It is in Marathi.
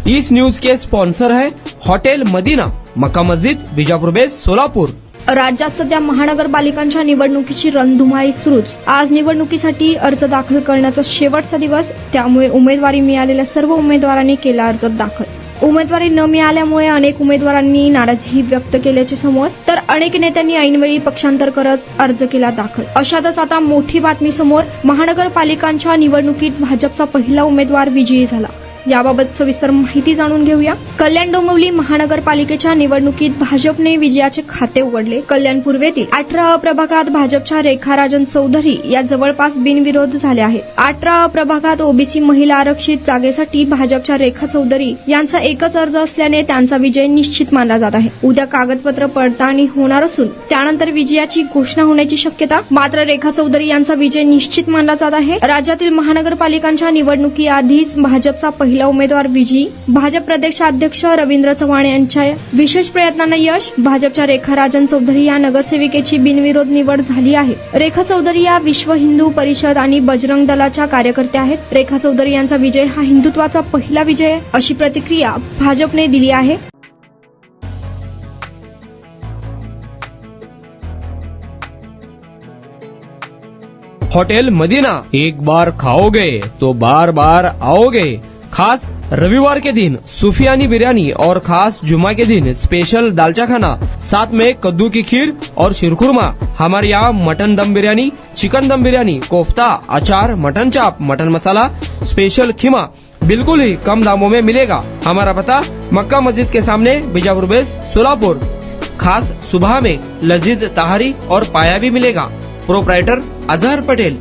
इस न्यूज के स्पॉन्सर है हॉटेल मदीना, मक्का मस्जिद, बीजापुर बेस, सोलापूर। राज्यात सध्या महानगरपालिकांच्या निवडणुकीची रणधुमाळी सुरूच। आज निवडणुकीसाठी अर्ज दाखल करण्याचा शेवटचा दिवस, त्यामुळे उमेदवारी मिळालेल्या सर्व उमेदवारांनी केला अर्ज दाखल। उमेदवारी न मिळाल्यामुळे अनेक उमेदवारांनी नाराजी व्यक्त केल्याचे समोर, तर अनेक नेत्यांनी ऐनवेळी पक्षांतर करत अर्ज केला दाखल। अशातच आता मोठी बातमी समोर, महानगरपालिकांच्या निवडणुकीत भाजपचा पहिला उमेदवार विजयी झाला। याबाबत सविस्तर माहिती जाणून घेऊया। कल्याण डोंबिवली महानगरपालिकेच्या निवडणुकीत भाजपने विजयाचे खाते उघडले। कल्याण पूर्वेतील 18 प्रभागात भाजपच्या रेखा राजन चौधरी या जवळपास बिनविरोध झाल्या आहेत। 18 प्रभागात ओबीसी महिला आरक्षित जागेसाठी भाजपच्या रेखा चौधरी यांचा एकच अर्ज असल्याने त्यांचा विजय निश्चित मानला जात आहे। उद्या कागदपत्र पडताळणी होणार असून त्यानंतर विजयाची घोषणा होण्याची शक्यता। मात्र रेखा चौधरी यांचा विजय निश्चित मानला जात आहे। राज्यातील महानगरपालिकांच्या निवडणुकीआधीच भाजपचा पहिला उमेदवार विजयी। भाजप प्रदेशाध्यक्ष रवींद्र चव्हाण यांच्या विशेष प्रयत्नांना यश। भाजपच्या रेखा राजन चौधरी या नगरसेविकेची बिनविरोध निवड झाली आहे। रेखा चौधरी या विश्व हिंदू परिषद आणि बजरंग दलाच्या कार्यकर्त्या आहेत। रेखा चौधरी यांचा विजय हा हिंदुत्वाचा पहिला विजय आहे, अशी प्रतिक्रिया भाजपने दिली आहे। होटल मदीना, एक बार खाओगे तो बार बार आओगे। खास रविवार के दिन सूफियानी बिरयानी और खास जुमा के दिन स्पेशल दालचा खाना, साथ में कद्दू की खीर और शीरखुरमा। हमारे यहाँ मटन दम बिरयानी, चिकन दम बिरयानी, कोफ्ता, अचार, मटन चाप, मटन मसाला, स्पेशल खीमा बिल्कुल ही कम दामों में मिलेगा। हमारा पता मक्का मस्जिद के सामने, बीजापुर बेस, सोलापुर। खास सुबह में लजीज तहारी और पाया भी मिलेगा। प्रोप्राइटर अजहर पटेल।